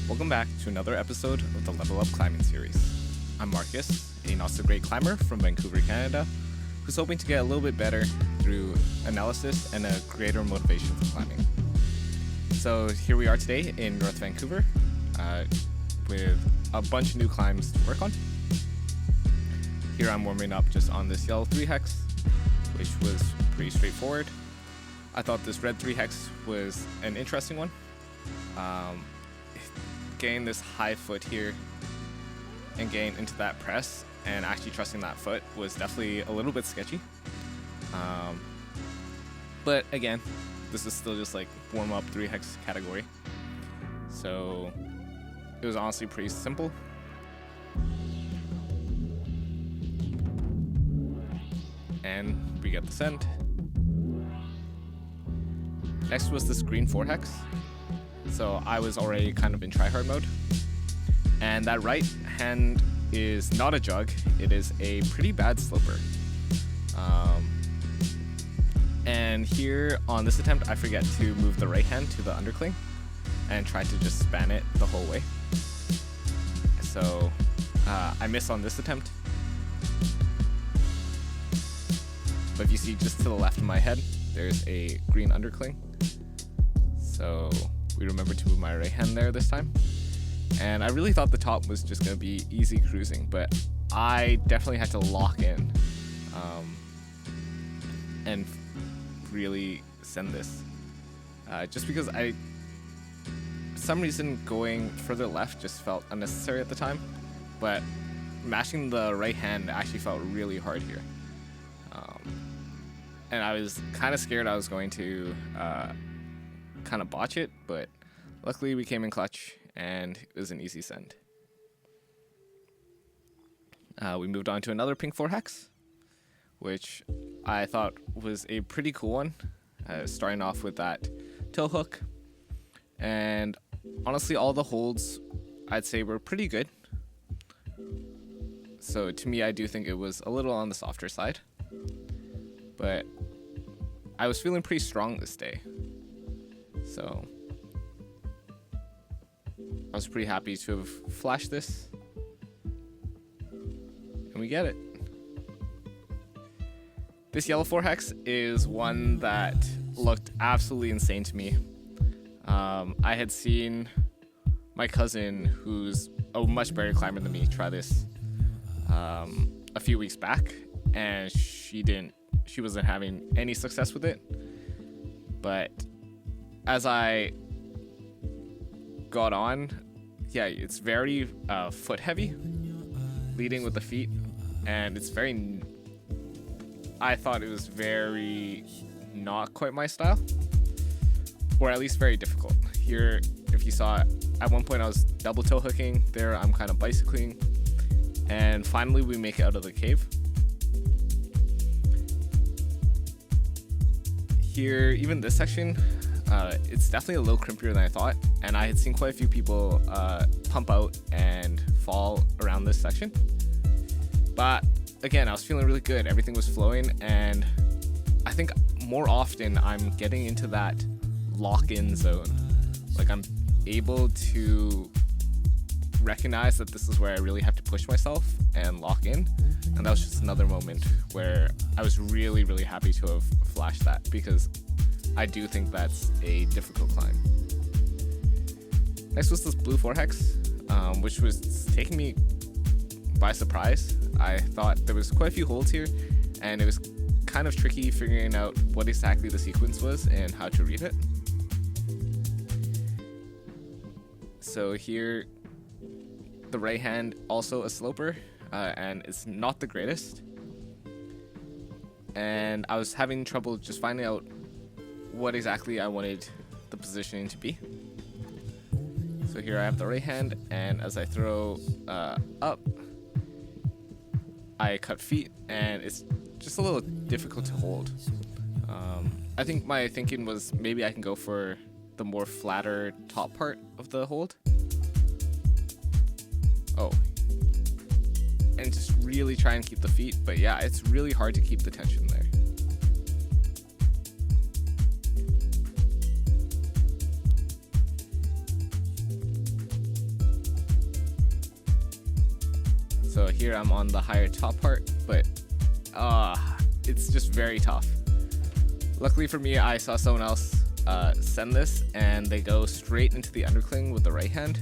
Welcome back to another episode of the Level Up Climbing Series. I'm Marcus, a not-so-great climber from Vancouver, Canada, who's hoping to get a little bit better through analysis and a greater motivation for climbing. So here we are today in North Vancouver with a bunch of new climbs to work on. Here I'm warming up just on this yellow 3 hex, which was pretty straightforward. I thought this red 3 hex was an interesting one. Getting this high foot here and getting into that press and actually trusting that foot was definitely a little bit sketchy. But again, this is still just like warm up 3 hex category. So it was honestly pretty simple. And we get the send. Next was this green 4 hex. So I was already kind of in tryhard mode. And that right hand is not a jug, it is a pretty bad sloper. And here on this attempt, I forget to move the right hand to the undercling and try to just span it the whole way. So I miss on this attempt. But if you see just to the left of my head, there's a green undercling. So we remember to move my right hand there this time. And I really thought the top was just going to be easy cruising, but I definitely had to lock in and really send this. Just because for some reason going further left just felt unnecessary at the time, but mashing the right hand actually felt really hard here. And I was kind of scared I was going to kind of botch it, but luckily we came in clutch and it was an easy send. We moved on to another pink 4 hex, which I thought was a pretty cool one, starting off with that toe hook. And honestly, all the holds I'd say were pretty good. So to me, I do think it was a little on the softer side, but I was feeling pretty strong this day. So I was pretty happy to have flashed this. And we get it. This yellow 4 hex is one that looked absolutely insane to me. I had seen my cousin, who's a much better climber than me, try this a few weeks back, and she wasn't having any success with it. But as I got on, yeah, it's very foot heavy, leading with the feet, and it's very, I thought it was very not quite my style, or at least very difficult. Here, if you saw it, at one point I was double toe hooking, there I'm kind of bicycling, and finally we make it out of the cave. Here, even this section, it's definitely a little crimpier than I thought, and I had seen quite a few people pump out and fall around this section. But again, I was feeling really good. Everything was flowing, and I think more often I'm getting into that lock-in zone. Like I'm able to recognize that this is where I really have to push myself and lock in. And that was just another moment where I was really, really happy to have flashed that, because I do think that's a difficult climb. Next was this blue 4 hex, which was taking me by surprise. I thought there was quite a few holds here, and it was kind of tricky figuring out what exactly the sequence was and how to read it. So here, the right hand also a sloper, and it's not the greatest. And I was having trouble just finding out what exactly I wanted the positioning to be. So here I have the right hand, and as I throw up, I cut feet, and it's just a little difficult to hold. I think my thinking was maybe I can go for the more flatter top part of the hold. Oh. And just really try and keep the feet, but yeah, it's really hard to keep the tension there. So here I'm on the higher top part, but it's just very tough. Luckily for me, I saw someone else send this, and they go straight into the undercling with the right hand.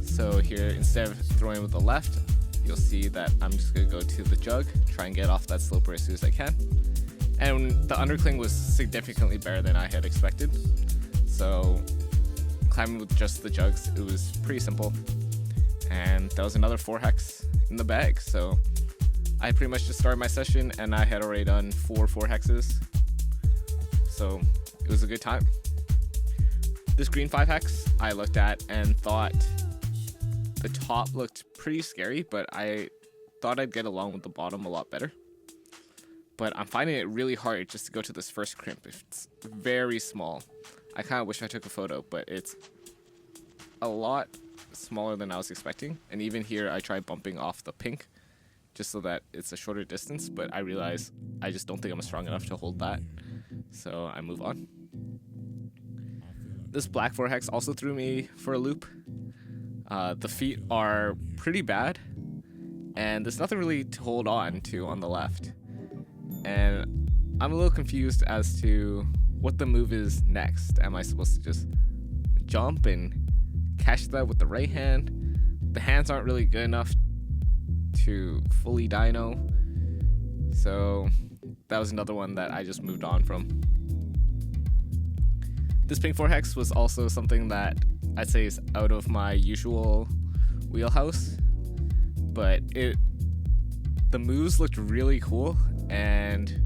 So here, instead of throwing with the left, you'll see that I'm just going to go to the jug, try and get off that sloper as soon as I can. And the undercling was significantly better than I had expected. So climbing with just the jugs, it was pretty simple. And that was another 4 hex in the bag. So I pretty much just started my session, and I had already done 4 hexes. So it was a good time. This green 5 hex I looked at and thought the top looked pretty scary, but I thought I'd get along with the bottom a lot better. But I'm finding it really hard just to go to this first crimp. It's very small. I kind of wish I took a photo, but it's a lot smaller than I was expecting. And even here, I tried bumping off the pink just so that it's a shorter distance, but I realize I just don't think I'm strong enough to hold that. So I move on. This black 4 hex also threw me for a loop. The feet are pretty bad, and there's nothing really to hold on to on the left. And I'm a little confused as to what the move is next. Am I supposed to just jump and catch that with the right hand? The hands aren't really good enough to fully dyno. So that was another one that I just moved on from. This pink 4 hex was also something that I'd say is out of my usual wheelhouse, but the moves looked really cool, and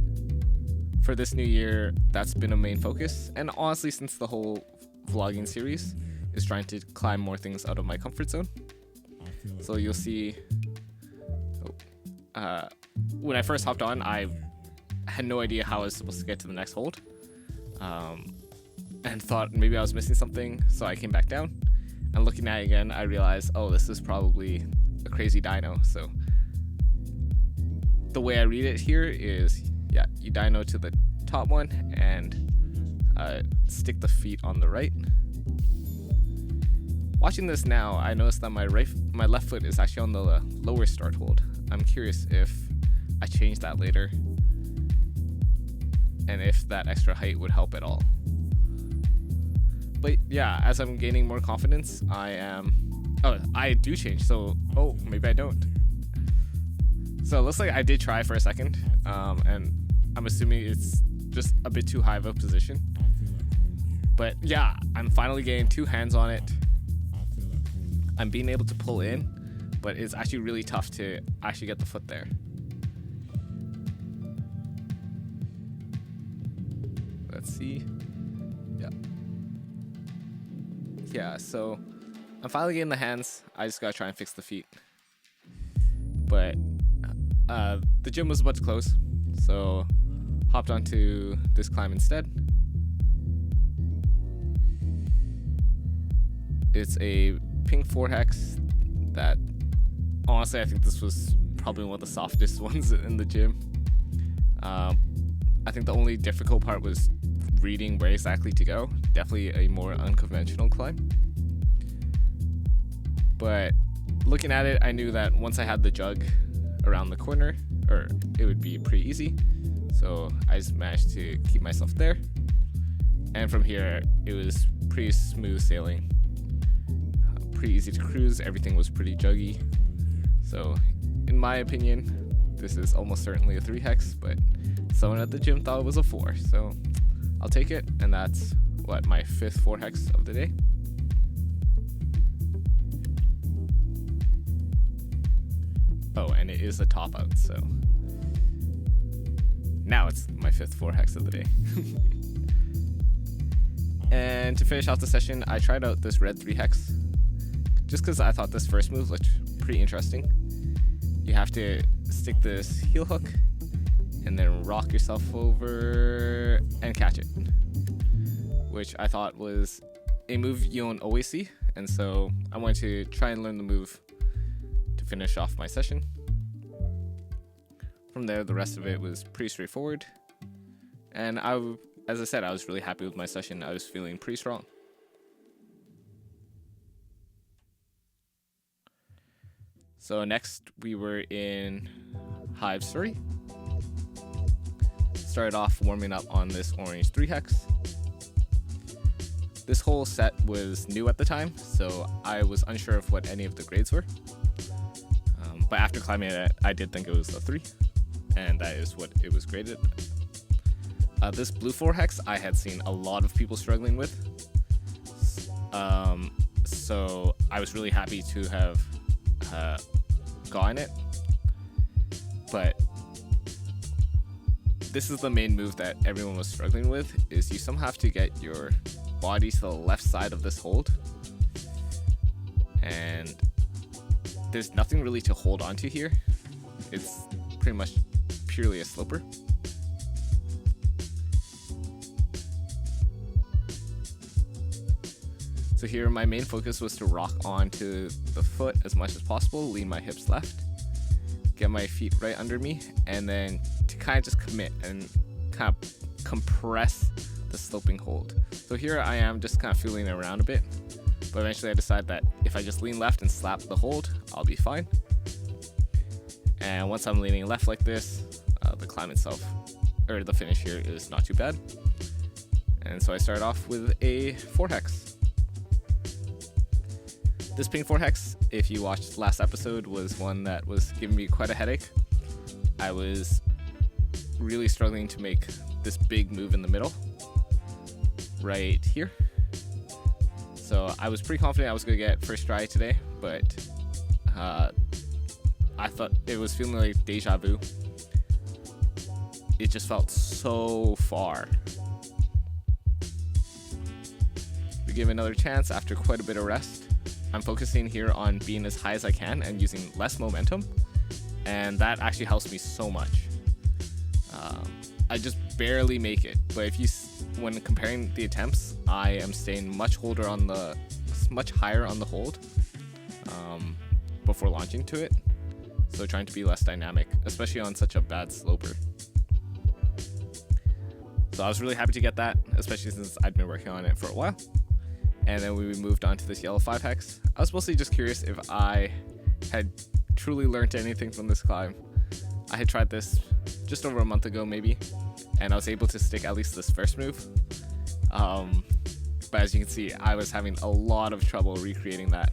for this new year, that's been a main focus. And honestly, since the whole vlogging series is trying to climb more things out of my comfort zone. So you'll see, when I first hopped on, I had no idea how I was supposed to get to the next hold, and thought maybe I was missing something, so I came back down. And looking at it again, I realized, oh, this is probably a crazy dyno. So the way I read it here is, yeah, you dyno to the top one and stick the feet on the right. Watching this now, I noticed that my left foot is actually on the lower start hold. I'm curious if I change that later, and if that extra height would help at all. But yeah, as I'm gaining more confidence, I do change, so, maybe I don't. So it looks like I did try for a second, and I'm assuming it's just a bit too high of a position. But yeah, I'm finally getting 2 hands on it. I'm being able to pull in, but it's actually really tough to actually get the foot there. Let's see. Yeah, so I'm finally getting the hands. I just gotta try and fix the feet. But the gym was about to close, so hopped onto this climb instead. It's a pink 4 hex that, honestly, I think this was probably one of the softest ones in the gym. I think the only difficult part was reading where exactly to go. Definitely a more unconventional climb. But looking at it, I knew that once I had the jug around the corner, it would be pretty easy. So I just managed to keep myself there. And from here, it was pretty smooth sailing. Pretty easy to cruise. Everything was pretty juggy. So in my opinion, this is almost certainly a 3 hex, but someone at the gym thought it was a 4. So I'll take it, and that's my 5th 4 hex of the day. Oh, and it is a top out, so now it's my 5th 4 hex of the day. And to finish off the session, I tried out this red 3 hex just because I thought this first move looked pretty interesting. You have to stick this heel hook and then rock yourself over and catch it, which I thought was a move you don't always see, and so I wanted to try and learn the move to finish off my session. From there, the rest of it was pretty straightforward, and as I said, I was really happy with my session. I was feeling pretty strong. So next we were in Hives 3. Started off warming up on this orange 3 hex. This whole set was new at the time, so I was unsure of what any of the grades were. But after climbing it, I did think it was a 3, and that is what it was graded. This blue 4 hex I had seen a lot of people struggling with, so I was really happy to have gotten it. But this is the main move that everyone was struggling with, is you somehow have to get your body to the left side of this hold, and there's nothing really to hold onto here. It's pretty much purely a sloper. So here my main focus was to rock onto the foot as much as possible, lean my hips left, get my feet right under me, and then to kind of just commit and kind of compress the sloping hold. So here I am just kind of feeling around a bit, but eventually I decided that if I just lean left and slap the hold, I'll be fine. And once I'm leaning left like this, the climb itself, or the finish here, is not too bad. And so I started off with a 4 hex. This pink 4 hex, if you watched the last episode, was one that was giving me quite a headache. I was really struggling to make this big move in the middle, right here. So I was pretty confident I was going to get first try today, but I thought it was feeling like deja vu. It just felt so far. We give it another chance after quite a bit of rest. I'm focusing here on being as high as I can and using less momentum, and that actually helps me so much. I just barely make it, but when comparing the attempts, I am staying much higher on the hold before launching to it, so trying to be less dynamic, especially on such a bad sloper. So I was really happy to get that, especially since I'd been working on it for a while. And then we moved on to this yellow 5 hex. I was mostly just curious if I had truly learned anything from this climb. I had tried this just over a month ago maybe, and I was able to stick at least this first move. But as you can see, I was having a lot of trouble recreating that.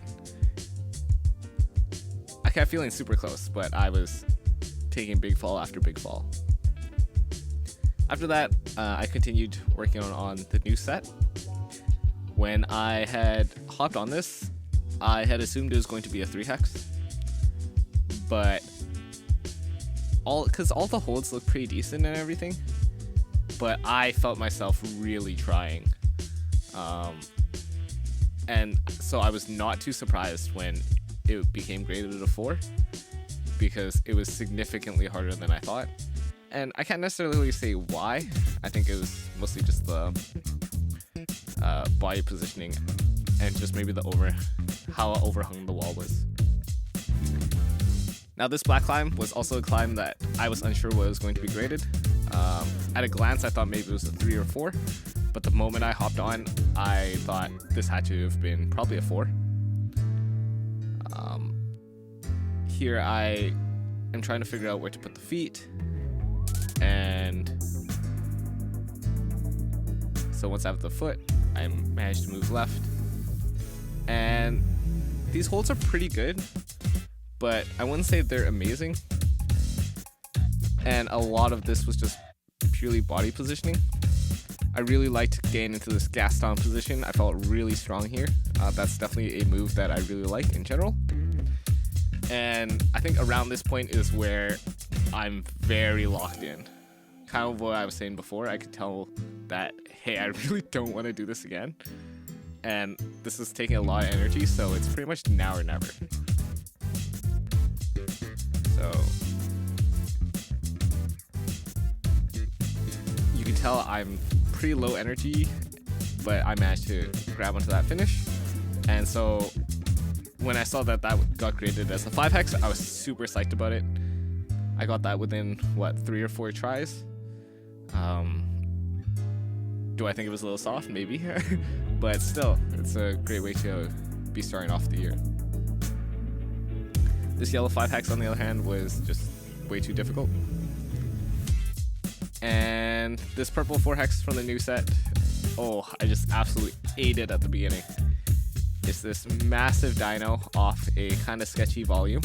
I kept feeling super close, but I was taking big fall after big fall. After that, I continued working on the new set. When I had hopped on this, I had assumed it was going to be a 3 hex, but because all the holds look pretty decent and everything, but I felt myself really trying. And so I was not too surprised when it became graded a 4, because it was significantly harder than I thought. And I can't necessarily say why. I think it was mostly just the body positioning and just maybe how overhung the wall was. Now this black climb was also a climb that I was unsure what was going to be graded. At a glance I thought maybe it was a 3 or 4, but the moment I hopped on I thought this had to have been probably a 4. Here I am trying to figure out where to put the feet, and so once I have the foot, I managed to move left, and these holds are pretty good, but I wouldn't say they're amazing, and a lot of this was just purely body positioning. I really liked getting into this Gaston position. I felt really strong here. That's definitely a move that I really like in general, and I think around this point is where I'm very locked in. Kind of what I was saying before, I could tell that, hey, I really don't want to do this again, and this is taking a lot of energy, so it's pretty much now or never. So you can tell I'm pretty low energy, but I managed to grab onto that finish. And so when I saw that got graded as a 5 hex, I was super psyched about it. I got that within 3 or 4 tries. Do I think it was a little soft? Maybe. But still, it's a great way to be starting off the year. This yellow 5 hex, on the other hand, was just way too difficult. And this purple 4 hex from the new set, oh, I just absolutely ate it at the beginning. It's this massive Dyno off a kind of sketchy volume.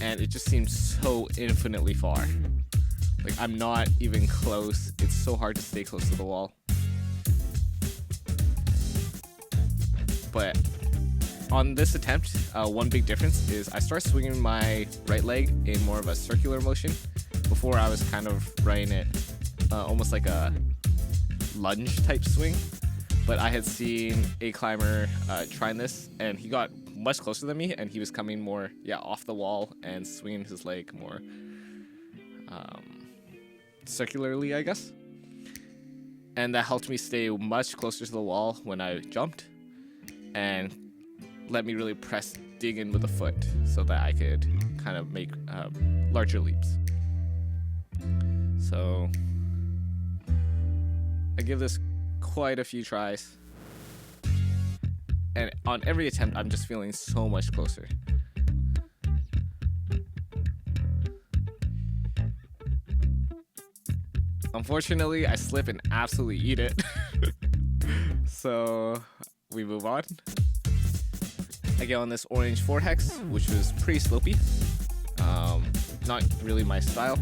And it just seems so infinitely far. Like, I'm not even close. It's so hard to stay close to the wall. But on this attempt, one big difference is I start swinging my right leg in more of a circular motion. Before, I was kind of riding it almost like a lunge type swing. But I had seen a climber trying this, and he got much closer than me, and he was coming more, off the wall and swinging his leg more circularly, I guess. And that helped me stay much closer to the wall when I jumped, and let me really dig in with the foot so that I could kind of make larger leaps. So I give this quite a few tries, and on every attempt I'm just feeling so much closer. Unfortunately, I slip and absolutely eat it. So we move on. I get on this orange 4 hex, which was pretty slopey. Not really my style.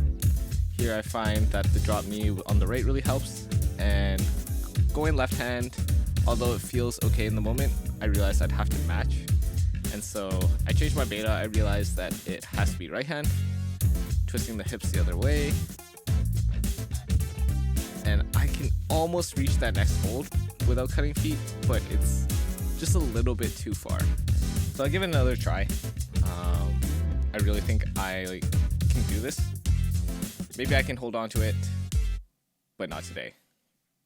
Here I find that the drop knee on the right really helps, and going left hand, although it feels okay in the moment, I realized I'd have to match. And so I changed my beta. I realized that it has to be right hand, twisting the hips the other way. And I can almost reach that next hold without cutting feet, but it's just a little bit too far. So I'll give it another try. I really think I can do this. Maybe I can hold on to it, but not today.